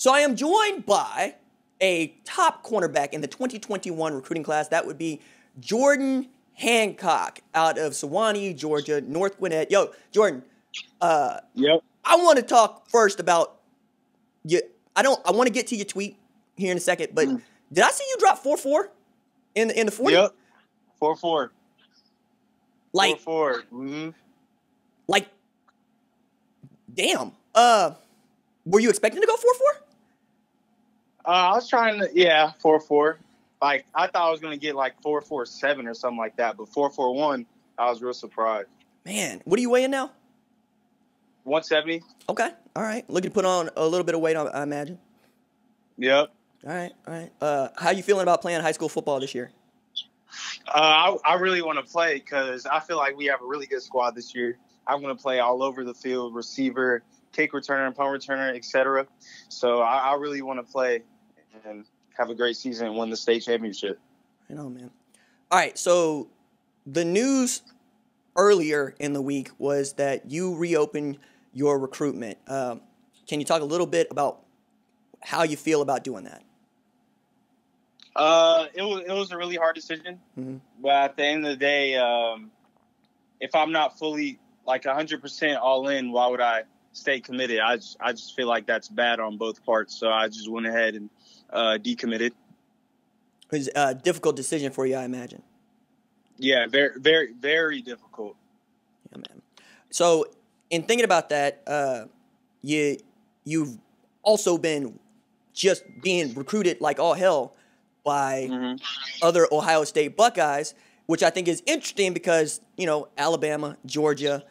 So I am joined by a top cornerback in the 2021 recruiting class. That would be Jordan Hancock out of Sewanee, Georgia, North Gwinnett. Yo, Jordan. Yep. I want to talk first about you. I want to get to your tweet here in a second, but did I see you drop 4.4 in the 40? Yep. 4.4. Like 4.4. Mm-hmm. Like, damn. Were you expecting to go 4.4? I was trying to, 4.4. Like, I thought I was going to get like 4.47 or something like that, but 4.41, I was real surprised. Man, what are you weighing now? 170. Okay, all right. Looking to put on a little bit of weight, I imagine. Yep. All right. How you feeling about playing high school football this year? I really want to play because I feel like we have a really good squad this year. I want to play all over the field, receiver, kick returner, punt returner, etc. So I really want to play and have a great season and win the state championship. I know, man. All right, so the news earlier in the week was that you reopened your recruitment. Can you talk a little bit about how you feel about doing that? It was a really hard decision, but at the end of the day, if I'm not fully like 100% all in, why would I stay committed? I just feel like that's bad on both parts, so I just went ahead and decommitted. It was a difficult decision for you, I imagine. Yeah, very, very, very difficult. Yeah, man. So, in thinking about that, you've also been just being recruited like all hell by other Ohio State Buckeyes, which I think is interesting because, Alabama, Georgia,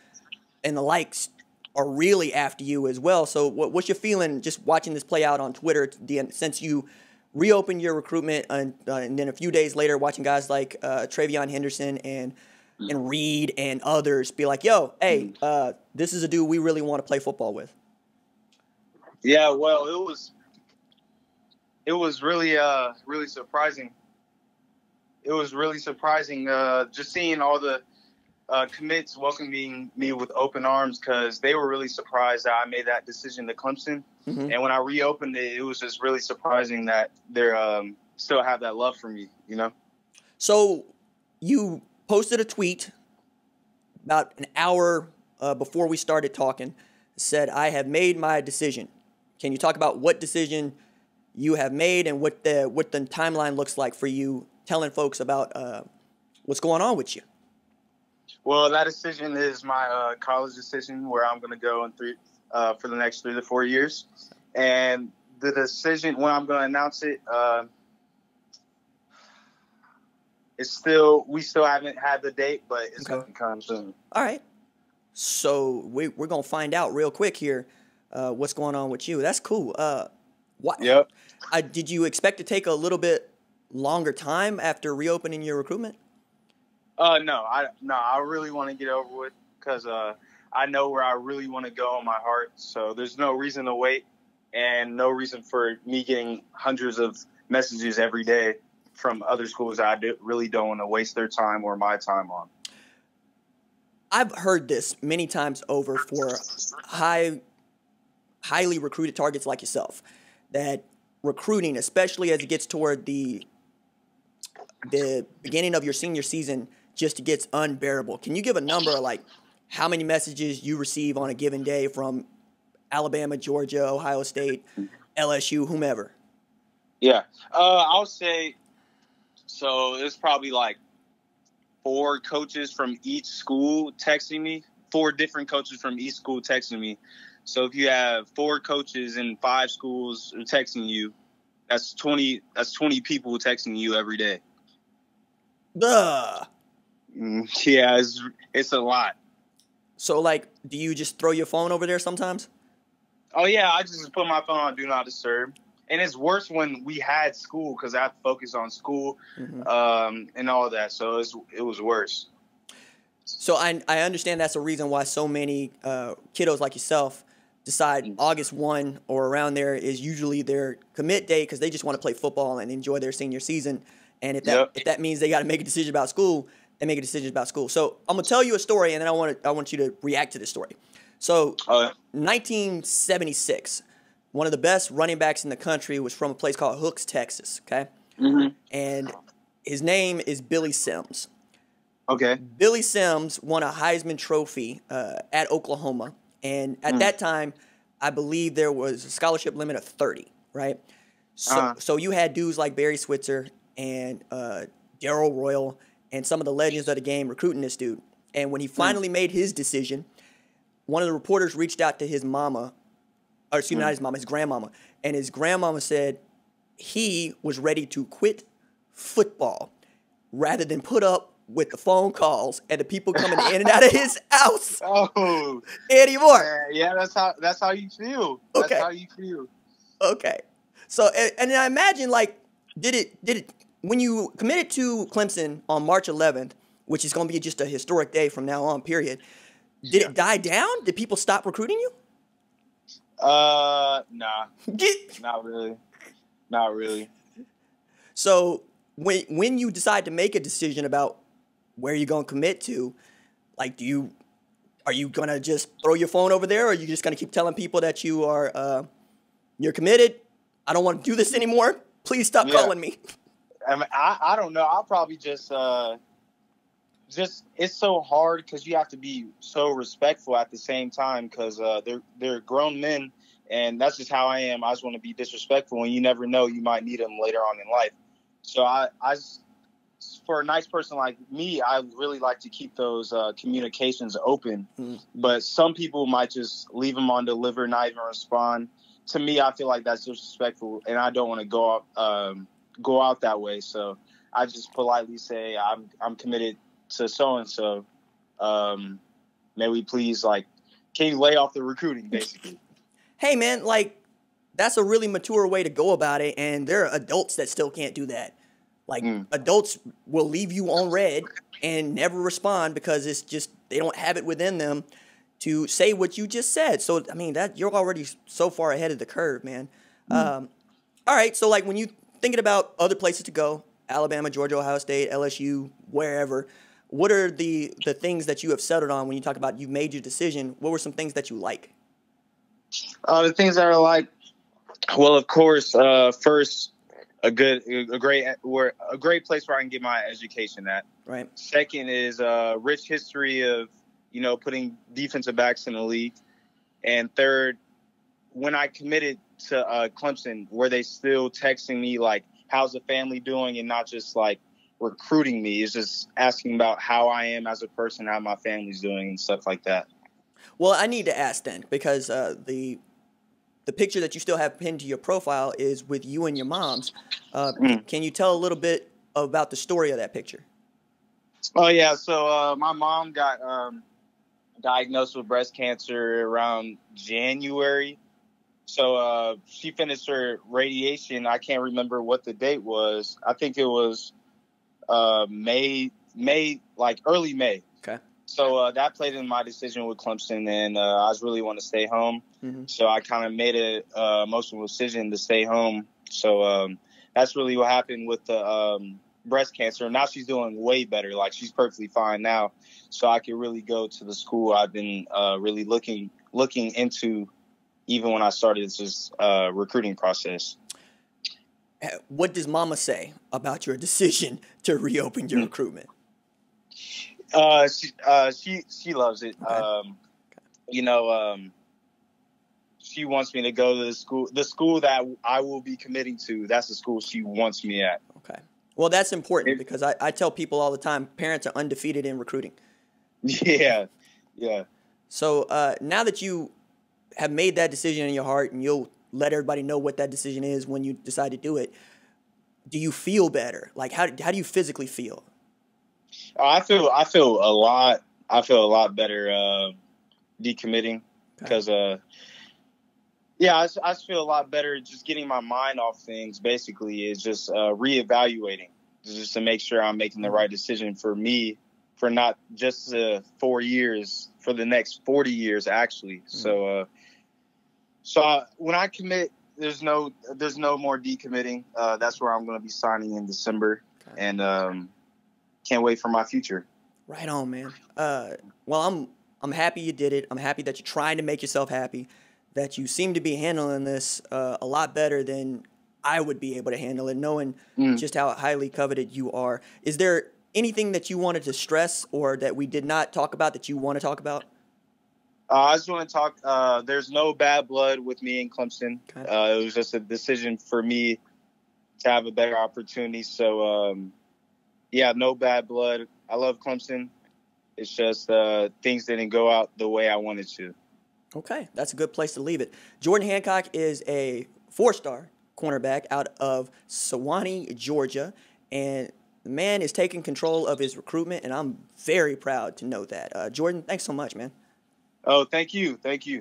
and the likes are really after you as well. So what's your feeling just watching this play out on Twitter since you reopened your recruitment and then a few days later watching guys like TreVeyon Henderson and Reed and others be like, yo, hey, this is a dude we really want to play football with? Yeah, well, it was really really surprising. It was really surprising just seeing all the commits welcoming me with open arms because they were really surprised that I made that decision to Clemson. And when I reopened it, it was just really surprising that they're still have that love for me, So you posted a tweet about an hour before we started talking, said, I have made my decision. Can you talk about what decision you have made and what the timeline looks like for you telling folks about what's going on with you? Well, that decision is my college decision where I'm going to go for the next 3 to 4 years. And the decision, when I'm going to announce it, we still haven't had the date, but it's going to come soon. All right. So we're going to find out real quick here what's going on with you. That's cool. Yep. Did you expect to take a little bit longer time after reopening your recruitment? No, I really want to get over with because I know where I really want to go in my heart. So there's no reason to wait and no reason for me getting hundreds of messages every day from other schools that I really don't want to waste their time or my time on. I've heard this many times over for highly recruited targets like yourself, that recruiting, especially as it gets toward the beginning of your senior season, just gets unbearable. Can you give a number of like how many messages you receive on a given day from Alabama, Georgia, Ohio State, LSU, whomever? Yeah, I'll say so. It's probably like 4 coaches from each school texting me. 4 different coaches from each school texting me. So if you have 4 coaches in 5 schools texting you, that's 20 people texting you every day. Ugh. Yeah, it's a lot. So, like, do you just throw your phone over there sometimes? Oh, yeah, I just put my phone on Do Not Disturb. And it's worse when we had school because I have to focus on school and all of that. So it was worse. So I understand that's a reason why so many kiddos like yourself decide August 1 or around there is usually their commit day because they just want to play football and enjoy their senior season. And if that means they got to make a decision about school, they make a decision about school. So I'm going to tell you a story, and then I want you to react to this story. So 1976, one of the best running backs in the country was from a place called Hooks, Texas. Okay, and his name is Billy Sims. Okay. Billy Sims won a Heisman Trophy at Oklahoma, and at that time, I believe there was a scholarship limit of 30. Right, so you had dudes like Barry Switzer and Darrell Royal and some of the legends of the game recruiting this dude. And when he finally made his decision, one of the reporters reached out to his mama, or excuse me, not his mama, his grandmama. And his grandmama said he was ready to quit football rather than put up with the phone calls and the people coming in and out of his house anymore. Yeah, that's how you feel. That's how you feel. Okay. So, and I imagine, like, did it, when you committed to Clemson on March 11th, which is going to be just a historic day from now on, period, did it die down? Did people stop recruiting you? Nah. Not really. Not really. So, when you decide to make a decision about where you're going to commit to, like, are you going to just throw your phone over there, or are you just going to keep telling people that you're committed? I don't want to do this anymore. Please stop calling me. I mean, I don't know. I'll probably just it's so hard because you have to be so respectful at the same time because they're grown men, and that's just how I am. I just want to be disrespectful, and you never know, you might need them later on in life. So I for a nice person like me, I really like to keep those communications open. But some people might just leave them on deliver, not even respond. To me, I feel like that's disrespectful, and I don't want to go out that way. So I just politely say I'm committed to so and so. May we please, like, can you lay off the recruiting, basically? Hey man, like, that's a really mature way to go about it, and there are adults that still can't do that. Like, adults will leave you on red and never respond because it's just they don't have it within them to say what you just said. So, I mean, that you're already so far ahead of the curve, man. All right, so, like, when you thinking about other places to go, Alabama, Georgia, Ohio State, LSU, wherever, what are the things that you have settled on when you talk about you've made your decision? What were some things that you like? The things that are like, well, of course, first, a great place where I can get my education at. Right. Second is a rich history of, putting defensive backs in the league. And third, when I committed to Clemson, were they still texting me like, how's the family doing, and not just like recruiting me? It's just asking about how I am as a person, how my family's doing, and stuff like that. Well, I need to ask then, because the picture that you still have pinned to your profile is with you and your mom's. Can you tell a little bit about the story of that picture? Oh yeah, so my mom got diagnosed with breast cancer around January. So she finished her radiation. I can't remember what the date was. I think it was May, like early May. Okay. So that played in my decision with Clemson, and I just really want to stay home. So I kind of made a emotional decision to stay home. So that's really what happened with the breast cancer. Now she's doing way better. Like, she's perfectly fine now. So I could really go to the school I've been really looking into, even when I started this recruiting process. What does Mama say about your decision to reopen your recruitment? She loves it. Okay. She wants me to go to the school that I will be committing to. That's the school she wants me at. Okay. Well, that's important because I tell people all the time, parents are undefeated in recruiting. Yeah. So now that you have made that decision in your heart, and you'll let everybody know what that decision is when you decide to do it, do you feel better? Like, how do you physically feel? I feel a lot better decommitting because I just feel a lot better just getting my mind off things. Basically, is just reevaluating, just to make sure I'm making the right decision for me, for not just 4 years, for the next 40 years actually. So when I commit, there's no more decommitting. That's where I'm going to be signing in December, and can't wait for my future. Right on, man. Well, I'm happy you did it. I'm happy that you're trying to make yourself happy, that you seem to be handling this a lot better than I would be able to handle it, knowing just how highly coveted you are. Is there anything that you wanted to stress or that we did not talk about that you want to talk about? I just want to talk. There's no bad blood with me in Clemson. Okay. It was just a decision for me to have a better opportunity. So, yeah, no bad blood. I love Clemson. It's just things didn't go out the way I wanted to. Okay, that's a good place to leave it. Jordan Hancock is a 4-star cornerback out of Sewanee, Georgia, and the man is taking control of his recruitment, and I'm very proud to know that. Jordan, thanks so much, man. Oh, thank you. Thank you.